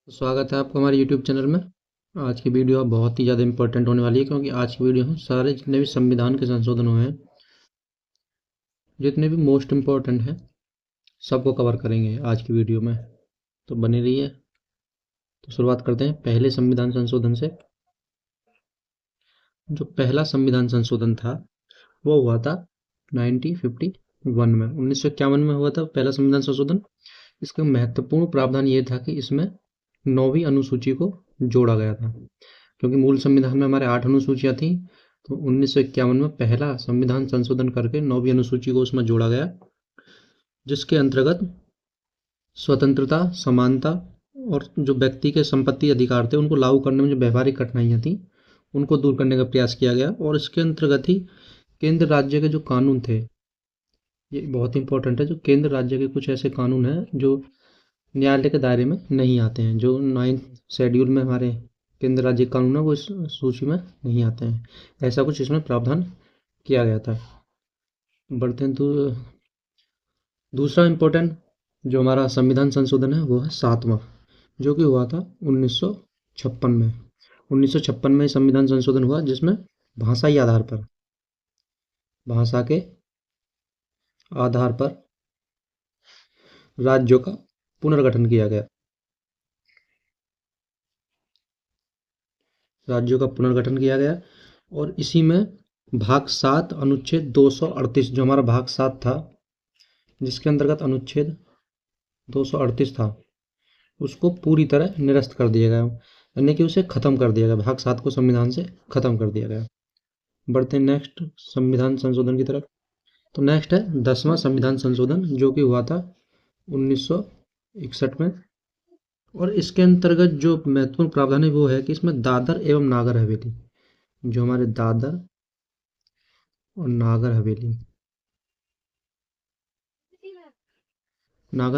स्वागत है आपका हमारे YouTube चैनल में। आज की वीडियो बहुत ही ज़्यादा इम्पोर्टेंट होने वाली है, क्योंकि आज की वीडियो में सारे जितने भी संविधान के संशोधन हुए हैं, जितने भी मोस्ट इम्पोर्टेंट हैं, सबको कवर करेंगे आज की वीडियो में। तो बने रहिए। तो शुरुआत करते हैं पहले संविधान संशोधन से। जो पहला संविधान संशोधन था वो हुआ था 1951 में, 1951 में हुआ था पहला संविधान संशोधन। इसका महत्वपूर्ण प्रावधान ये था कि इसमें 9वीं अनुसूची को जोड़ा गया था, क्योंकि मूल संविधान में हमारे 8 अनुसूचियां थी। तो 1951 में पहला संविधान संशोधन करके 9वीं अनुसूची को उसमें जोड़ा गया, जिसके अंतर्गत स्वतंत्रता, समानता और जो व्यक्ति के संपत्ति अधिकार थे उनको लागू करने में जो व्यवहारिक कठिनाइयां थी उनको दूर करने का प्रयास किया गया। और इसके अंतर्गत ही केंद्र राज्य के जो कानून थे, ये बहुत इंपॉर्टेंट है, जो केंद्र राज्य के कुछ ऐसे कानून हैं जो न्यायालय के दायरे में नहीं आते हैं, जो 9th शेड्यूल में हमारे केंद्र राज्य कानून है वो इस सूची में नहीं आते हैं, ऐसा कुछ इसमें प्रावधान किया गया था। बढ़ते हैं तो दूसरा इम्पोर्टेंट जो हमारा संविधान संशोधन है वो है 7वां, जो कि हुआ था 1956 में। 1956 में संविधान संशोधन हुआ, जिसमें भाषाई आधार पर, भाषा के आधार पर राज्यों का पुनर्गठन किया गया। राज्यों का पुनर्गठन किया गया और इसी में भाग 7 अनुच्छेद 238, जो हमारा भाग 7 था, जिसके अंतर्गत अनुच्छेद 238 था, उसको पूरी तरह निरस्त कर दिया गया, यानी कि उसे खत्म कर दिया गया। भाग 7 को संविधान से खत्म कर दिया गया। बढ़ते हैं नेक्स्ट संविधान संशोधन की तरफ। तो नेक्स्ट है 10वां संविधान संशोधन, जो कि हुआ था 1961 में। और इसके अंतर्गत जो महत्वपूर्ण प्रावधान है वो है कि इसमें दादर एवं नागर हवेली, जो हमारे दादर और नागर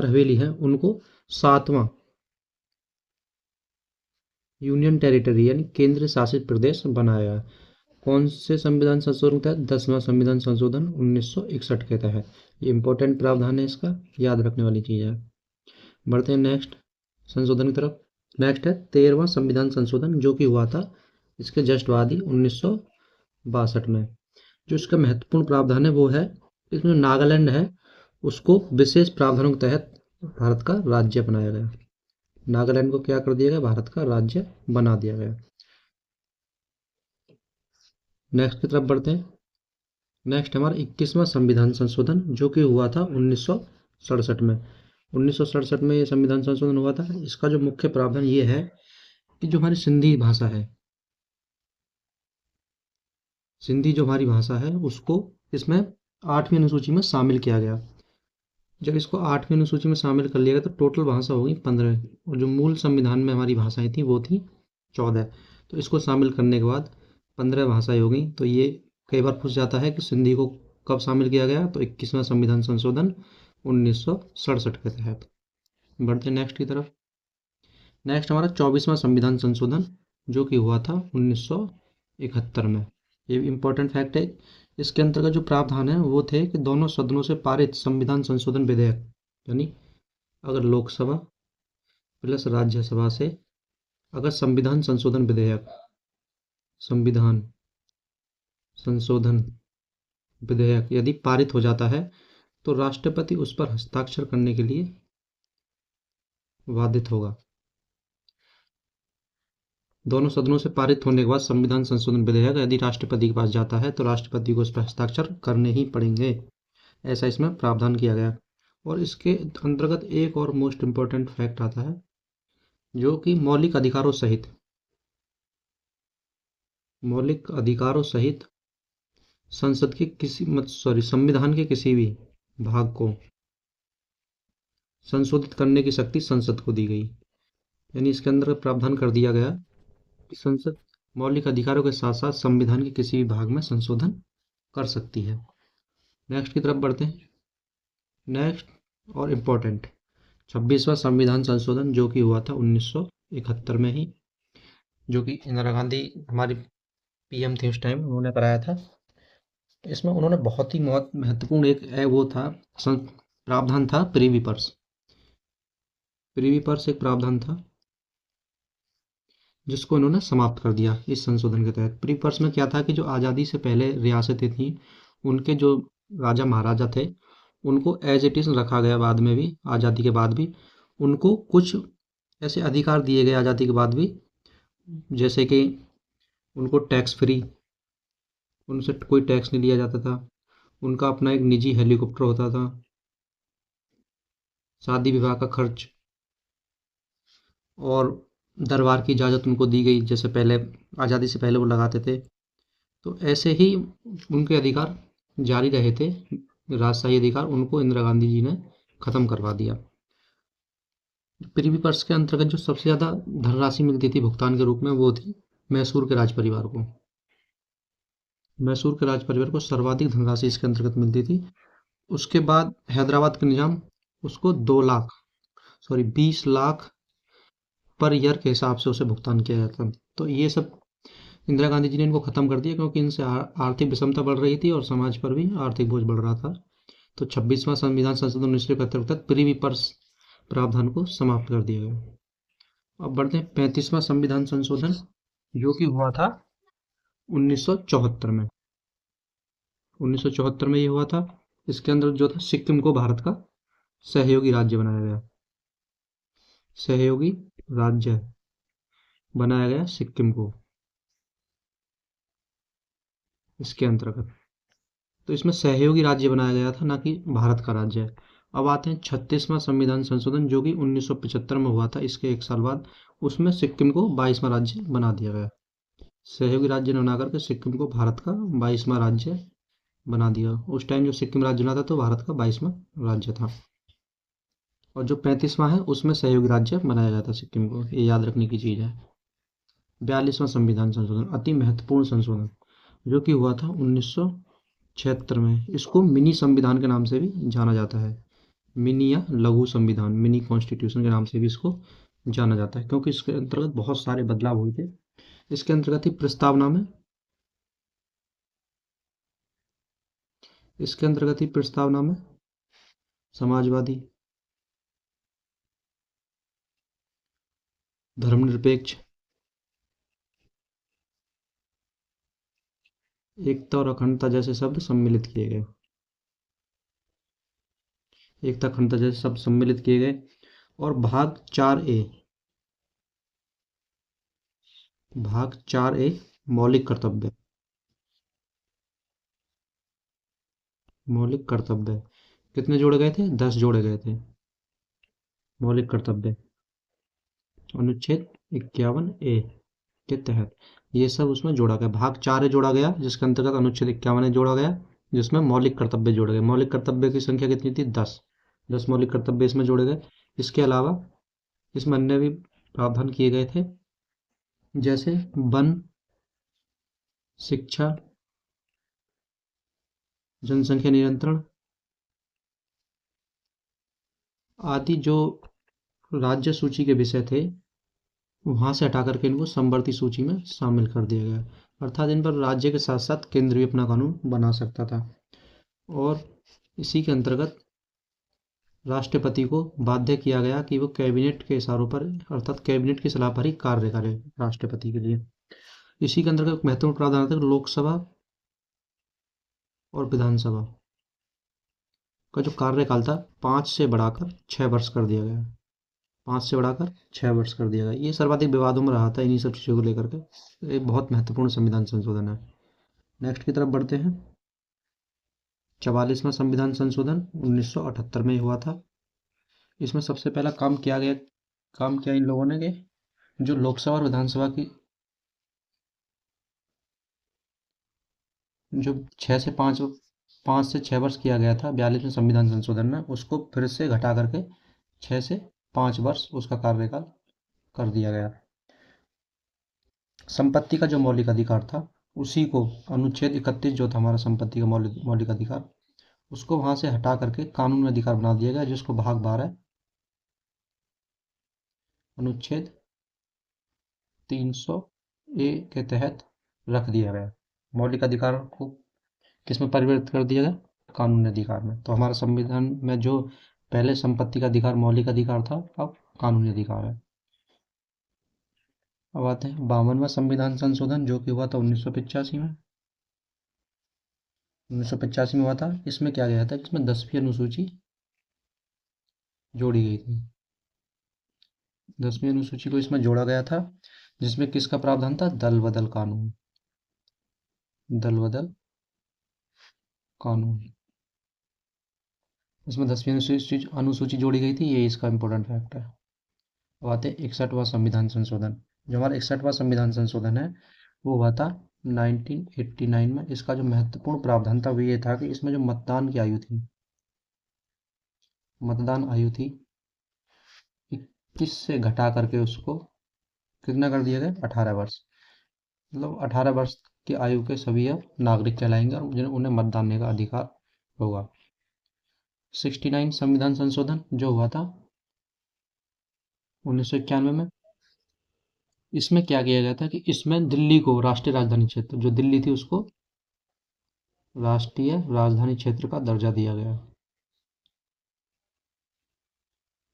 हवेली है, उनको 7वां यूनियन टेरिटरी यानी केंद्र शासित प्रदेश बनाया। कौन से संविधान संशोधन के तहत? 10वां संविधान संशोधन 1961 के तहत। ये इंपॉर्टेंट प्रावधान है, इसका याद रखने वाली चीज है। बढ़ते हैं नेक्स्ट संशोधन की तरफ। नेक्स्ट है 13वां संविधान संशोधन, जो कि हुआ था इसके जस्ट बाद ही 1962 में। जो इसका महत्वपूर्ण प्रावधान है वो है, इसमें नागालैंड है उसको विशेष प्रावधानों के तहत भारत का राज्य बनाया गया। नागालैंड को क्या कर दिया गया? भारत का राज्य बना दिया गया। नेक्स्ट की तरफ बढ़ते हैं। नेक्स्ट हमारा 21वां संविधान संशोधन, जो कि हुआ था 1967 में। 1967 में ये संविधान संशोधन हुआ था। इसका जो मुख्य प्रावधान ये है कि जो हमारी सिंधी भाषा है, सिंधी जो हमारी भाषा है उसको इसमें 8वीं अनुसूची में शामिल किया गया। जब इसको 8वीं अनुसूची में शामिल कर लिया गया तो टोटल भाषा होगी 15, और जो मूल संविधान में हमारी भाषाएं थी वो थी 14। तो इसको शामिल करने के बाद 15 भाषाएं हो गई। तो ये कई बार पूछ जाता है कि सिंधी को कब शामिल किया गया? तो 21वां संविधान संशोधन 1967 के तहत। बढ़ते नेक्स्ट की तरफ। नेक्स्ट हमारा 24वां संविधान संशोधन, जो कि हुआ था 1971 में। ये इम्पोर्टेंट फैक्ट है। इसके अंतर्गत जो प्रावधान है वो थे कि दोनों सदनों से पारित संविधान संशोधन विधेयक, यानी अगर लोकसभा प्लस राज्यसभा से अगर संविधान संशोधन विधेयक, संविधान संशोधन विधेयक यदि पारित हो जाता है तो राष्ट्रपति उस पर हस्ताक्षर करने के लिए बाधित होगा। दोनों सदनों से पारित होने के बाद संविधान संशोधन विधेयक यदि राष्ट्रपति के पास जाता है तो राष्ट्रपति को उस पर हस्ताक्षर करने ही पड़ेंगे, ऐसा इसमें प्रावधान किया गया। और इसके अंतर्गत एक और मोस्ट इम्पोर्टेंट फैक्ट आता है, जो कि मौलिक अधिकारों सहित संसद के संविधान के किसी भी भाग को संशोधित करने की शक्ति संसद को दी गई। यानी इसके अंदर प्रावधान कर दिया गया कि संसद मौलिक अधिकारों के साथ साथ संविधान के किसी भी भाग में संशोधन कर सकती है। नेक्स्ट की तरफ बढ़ते हैं। नेक्स्ट और इम्पोर्टेंट 26वां संविधान संशोधन, जो कि हुआ था 1971 में ही, जो कि इंदिरा गांधी हमारी पीएम थी उस टाइम, उन्होंने कराया था। इसमें उन्होंने बहुत ही महत्वपूर्ण एक वो था प्रावधान था प्रीवी पर्स। प्रीवी पर्स एक प्रावधान था जिसको इन्होंने समाप्त कर दिया इस संशोधन के तहत। प्री पर्स में क्या था कि जो आज़ादी से पहले रियासतें थी, उनके जो राजा महाराजा थे, उनको एज इट इज़ रखा गया बाद में भी, आज़ादी के बाद भी। उनको कुछ ऐसे अधिकार दिए गए आज़ादी के बाद भी, जैसे कि उनको टैक्स फ्री, उनसे कोई टैक्स नहीं लिया जाता था, उनका अपना एक निजी हेलीकॉप्टर होता था, शादी विवाह का खर्च, और दरबार की इजाज़त उनको दी गई, जैसे पहले आज़ादी से पहले वो लगाते थे। तो ऐसे ही उनके अधिकार जारी रहे थे, राजशाही अधिकार, उनको इंदिरा गांधी जी ने ख़त्म करवा दिया। प्रिवी पर्स के अंतर्गत जो सबसे ज़्यादा धनराशि मिलती थी भुगतान के रूप में, वो थी मैसूर के राज परिवार को। मैसूर के राज परिवार को सर्वाधिक धनराशि इसके अंतर्गत मिलती थी। उसके बाद हैदराबाद का निज़ाम, उसको 2 lakh, sorry 20 lakh per year के हिसाब से उसे भुगतान किया जाता। तो ये सब इंदिरा गांधी जी ने इनको खत्म कर दिया, क्योंकि इनसे आर्थिक विषमता बढ़ रही थी और समाज पर भी आर्थिक बोझ बढ़ रहा था। तो 26वां संविधान संशोधन 1971 के तहत प्रीवी पर्स प्रावधान को समाप्त कर दिया गया। अब बढ़ते हैं 35वां संविधान संशोधन, जो कि हुआ था 1974 में। 1974 में ये हुआ था। इसके अंदर जो था, सिक्किम को भारत का सहयोगी राज्य बनाया गया। सहयोगी राज्य बनाया गया सिक्किम को इसके अंतर्गत। तो इसमें सहयोगी राज्य बनाया गया था, ना कि भारत का राज्य है। अब आते हैं 36वां संविधान संशोधन, जो कि 1975 में हुआ था, इसके एक साल बाद। उसमें सिक्किम को 22वां राज्य बना दिया गया। सहयोगी राज्य ने बना करके सिक्किम को भारत का 22वां राज्य बना दिया। उस टाइम जो सिक्किम राज्य बना था, तो भारत का 22वां राज्य था। और जो 35वां है, उसमें सहयोगी राज्य बनाया गया था सिक्किम को, ये याद रखने की चीज़ है। 42वां संविधान संशोधन, अति महत्वपूर्ण संशोधन, जो कि हुआ था 1976 में। इसको मिनी संविधान के नाम से भी जाना जाता है। मिनी या लघु संविधान, मिनी कॉन्स्टिट्यूशन के नाम से भी इसको जाना जाता है, क्योंकि इसके अंतर्गत बहुत सारे बदलाव हुए थे। इसके अंतर्गत ही प्रस्तावना में इसके अंतर्गत ही प्रस्तावना में समाजवादी, धर्मनिरपेक्ष, एकता और अखंडता जैसे शब्द सम्मिलित किए गए। एकता, अखंडता जैसे शब्द सम्मिलित किए गए। और भाग 4A मौलिक कर्तव्य। मौलिक कर्तव्य कितने जोड़े गए थे? 10 जोड़े गए थे। मौलिक कर्तव्य अनुच्छेद 51A के तहत ये सब उसमें जोड़ा गया। भाग 4A जोड़ा गया, जिसके अंतर्गत अनुच्छेद 51A जोड़ा गया, जिसमें मौलिक कर्तव्य जोड़े गए। मौलिक कर्तव्य की संख्या कितनी थी? 10। 10 मौलिक कर्तव्य इसमें जोड़े गए। इसके अलावा इसमें अन्य भी प्रावधान किए गए थे, जैसे वन, शिक्षा, जनसंख्या नियंत्रण आदि। जो राज्य सूची के विषय थे, वहां से हटा करके इनको समवर्ती सूची में शामिल कर दिया गया। अर्थात इन पर राज्य के साथ साथ केंद्र भी अपना कानून बना सकता था। और इसी के अंतर्गत राष्ट्रपति को बाध्य किया गया कि वो कैबिनेट के इशारों पर, अर्थात कैबिनेट की सलाह पर ही कार्य करे राष्ट्रपति के लिए। इसी के अंतर्गत महत्वपूर्ण प्रावधान था, लोकसभा और विधानसभा का जो कार्यकाल था, 5 से बढ़ाकर 6 वर्ष कर दिया गया। 5 से बढ़ाकर 6 वर्ष कर दिया गया। ये सर्वाधिक विवादों में रहा था इन्हीं सब चीज़ों को लेकर के। ये बहुत महत्वपूर्ण संविधान संशोधन है। नेक्स्ट की तरफ बढ़ते हैं। 44वां संविधान संशोधन 1978 में हुआ था। इसमें सबसे पहला काम किया इन लोगों ने कि जो लोकसभा और विधानसभा की जो 5 से 6 वर्ष किया गया था 42वें संविधान संशोधन में, उसको फिर से घटा करके 6 से 5 वर्ष उसका कार्यकाल कर दिया गया। संपत्ति का जो मौलिक अधिकार था, उसी को अनुच्छेद 31 जो था हमारा संपत्ति का मौलिक अधिकार, उसको वहां से हटा करके कानूनी अधिकार बना दिया गया, जिसको भाग 12 अनुच्छेद 300A के तहत रख दिया गया। मौलिक अधिकार को किसमें परिवर्तित कर दिया गया? कानूनी अधिकार में। तो हमारा संविधान में जो पहले संपत्ति का अधिकार मौलिक अधिकार था, अब कानूनी अधिकार है। अब आते हैं 52वां संविधान संशोधन जो कि हुआ था 1985 में। 1985 में हुआ था। इसमें क्या गया था, इसमें 10वीं अनुसूची जोड़ी गई थी। 10वीं अनुसूची को इसमें जोड़ा गया था, जिसमें किसका प्रावधान था, दल बदल कानून। दल बदल कानून, इसमें 10वीं अनुसूची जोड़ी गई थी, ये इसका इंपॉर्टेंट फैक्ट है। अब आते हैं 61वां संविधान संशोधन। जो हमारा 61वां संविधान संशोधन है वो हुआ था 1989 में। इसका जो महत्वपूर्ण प्रावधान था वो ये था कि इसमें जो मतदान की आयु थी, मतदान आयु थी 21 से घटा करके उसको कितना कर दिया गया, 18 वर्ष। मतलब 18 वर्ष की आयु के सभी अब नागरिक कहलाएंगे और उन्हें मतदान देने का अधिकार होगा। 69 संविधान संशोधन जो हुआ था 1991 में। इसमें क्या किया गया था कि इसमें दिल्ली को राष्ट्रीय राजधानी क्षेत्र, जो दिल्ली थी उसको राष्ट्रीय राजधानी क्षेत्र का दर्जा दिया गया।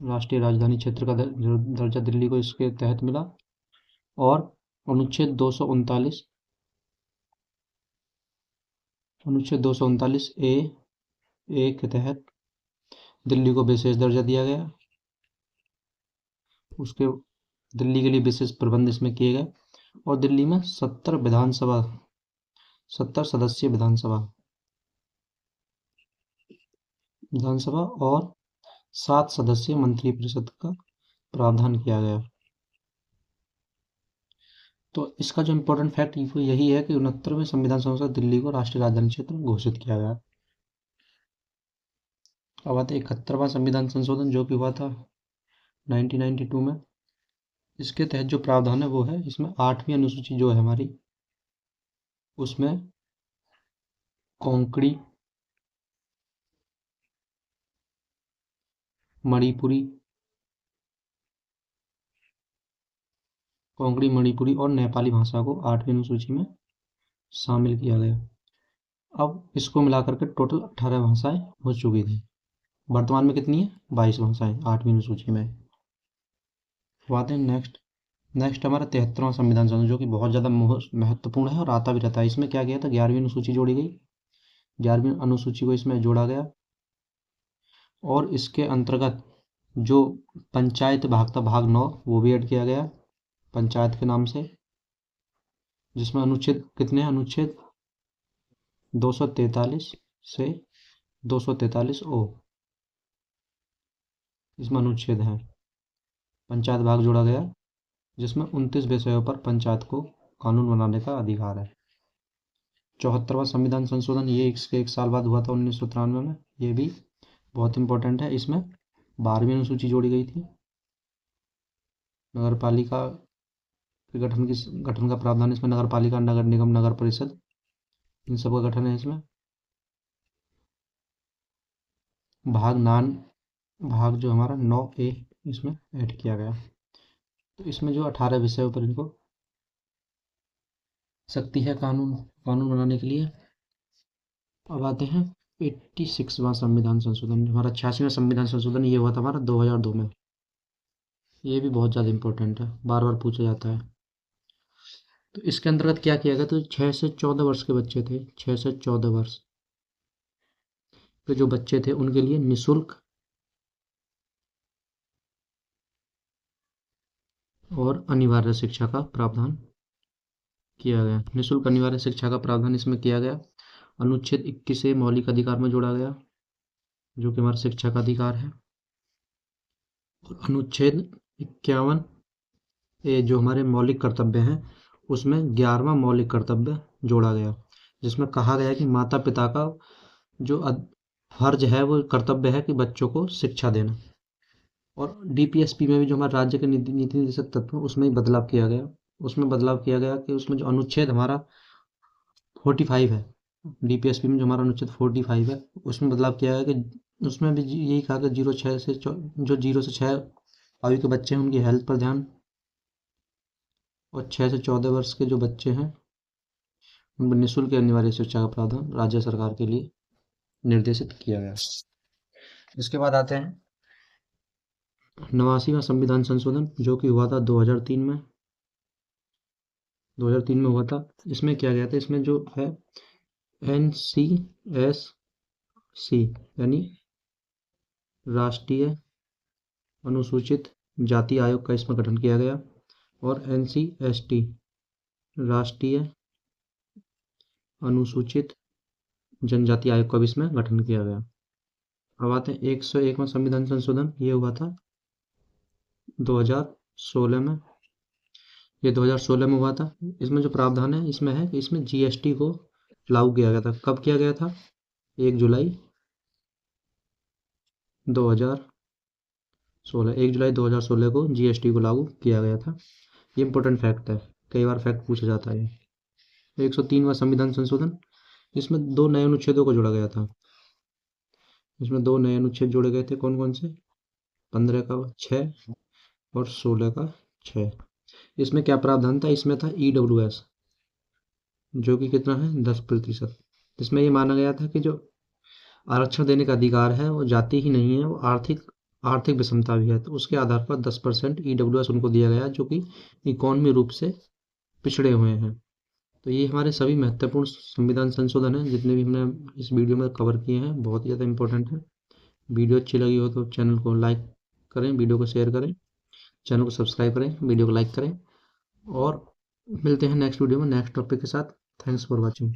राष्ट्रीय राजधानी क्षेत्र का दर्जा दिल्ली को इसके तहत मिला। और अनुच्छेद 239 ए के तहत दिल्ली को विशेष दर्जा दिया गया। उसके दिल्ली के लिए विशेष प्रबंध इसमें किए गए। और दिल्ली में 70 सदस्यीय विधानसभा और 7 सदस्यीय मंत्रिपरिषद का प्रावधान किया गया। तो इसका जो इम्पोर्टेंट फैक्ट यही है कि 69वें संविधान संशोधन दिल्ली को राष्ट्रीय राजधानी क्षेत्र घोषित किया गया। अब आते 71वां संविधान संशोधन जो कि हुआ था 1992 में। इसके तहत जो प्रावधान है वो है, इसमें 8वीं अनुसूची जो है हमारी, उसमें कोंकणी, मणिपुरी और नेपाली भाषा को 8वीं अनुसूची में शामिल किया गया। अब इसको मिलाकर के टोटल 18 भाषाएं हो चुकी थी। वर्तमान में कितनी है, 22 भाषाएं 8वीं अनुसूची में। बात है नेक्स्ट हमारा 73वां संविधान संशोधन जो कि बहुत ज़्यादा महत्वपूर्ण है और आता भी रहता है। इसमें क्या किया था, 11वीं अनुसूची जोड़ी गई। 11वीं अनुसूची को इसमें जोड़ा गया और इसके अंतर्गत जो पंचायत भाग था, भाग 9, वो भी ऐड किया गया पंचायत के नाम से, जिसमें अनुच्छेद कितने, अनुच्छेद 243 से 243 ओ इसमें अनुच्छेद है। पंचायत भाग जोड़ा गया जिसमें 29 विषयों पर पंचायत को कानून बनाने का अधिकार है। 74वां संविधान संशोधन ये इसके एक साल बाद हुआ था 1993 में। ये भी बहुत इंपॉर्टेंट है। इसमें 12वीं अनुसूची जोड़ी गई थी। नगर पालिका के गठन का प्रावधान इसमें, नगर पालिका, नगर निगम, नगर परिषद, इन सब का गठन है इसमें। भाग जो हमारा 9A इसमें ऐड किया गया। तो इसमें जो 18 विषयों पर इनको शक्ति है कानून बनाने के लिए। अब आते हैं 86वां संविधान संशोधन। हमारा 86वां संविधान संशोधन ये हुआ था हमारा 2002 में। ये भी बहुत ज़्यादा इंपॉर्टेंट है, बार बार पूछा जाता है। तो इसके अंतर्गत क्या किया गया, तो 6 से 14 वर्ष के बच्चे थे, 6 से 14 वर्ष के जो बच्चे थे उनके लिए निःशुल्क और अनिवार्य शिक्षा का प्रावधान किया गया। निःशुल्क अनिवार्य शिक्षा का प्रावधान इसमें किया गया। अनुच्छेद 21 मौलिक अधिकार में जोड़ा गया जो कि हमारा शिक्षा का अधिकार है। और अनुच्छेद 51 ये जो हमारे मौलिक कर्तव्य हैं उसमें 11वां मौलिक कर्तव्य जोड़ा गया, जिसमें कहा गया है कि माता पिता का जो फर्ज है, वो कर्तव्य है कि बच्चों को शिक्षा देना। और डीपीएसपी में भी जो हमारे राज्य के नीति निर्देशक तत्व हैं उसमें बदलाव किया गया। कि उसमें जो अनुच्छेद हमारा 45 है, डीपीएसपी में जो हमारा अनुच्छेद 45 है उसमें बदलाव किया गया कि उसमें भी यही कहा कि 0 से 6 आयु के बच्चे हैं उनकी हेल्थ पर ध्यान, और 6 से 14 वर्ष के जो बच्चे हैं उन पर निःशुल्क अनिवार्य शिक्षा का प्रावधान राज्य सरकार के लिए निर्देशित किया गया। इसके बाद आते हैं 89वां संविधान संशोधन जो कि हुआ था 2003 में। 2003 में हुआ था। इसमें क्या गया था, इसमें जो है NCSC यानी राष्ट्रीय अनुसूचित जाति आयोग का इसमें गठन किया गया, और NCST राष्ट्रीय अनुसूचित जनजाति आयोग का भी इसमें गठन किया गया। अब आते हैं 101वां संविधान संशोधन, ये हुआ था 2016 में। ये 2016 में हुआ था। इसमें जो प्रावधान है इसमें है कि इसमें GST को लागू किया गया था। कब किया गया था? 1 जुलाई 2016, 1 जुलाई 2016 को GST को लागू किया गया था। ये इंपॉर्टेंट फैक्ट है, कई बार फैक्ट पूछा जाता है। 103वां संविधान संशोधन, इसमें 2 नए अनुच्छेदों को जोड़ा गया था। इसमें 2 नए अनुच्छेद जोड़े गए थे, कौन कौन से? 15 का 6 और 16 का 6। इसमें क्या प्रावधान था? इसमें था EWS, जो कि कितना है? 10%। इसमें ये माना गया था कि जो आरक्षण देने का अधिकार है वो जाति ही नहीं है, वो आर्थिक विषमता भी है, तो उसके आधार पर 10% EWS उनको दिया गया, जो कि इकोनॉमी रूप से पिछड़े हुए हैं। तो ये हमारे सभी महत्वपूर्ण संविधान संशोधन हैं जितने भी हमने इस वीडियो में कवर किए हैं, बहुत ही ज़्यादा इंपॉर्टेंट है। वीडियो अच्छी लगी हो तो चैनल को लाइक करें, वीडियो को शेयर करें, चैनल को सब्सक्राइब करें, वीडियो को लाइक करें, और मिलते हैं नेक्स्ट वीडियो में नेक्स्ट टॉपिक के साथ। Thanks for watching.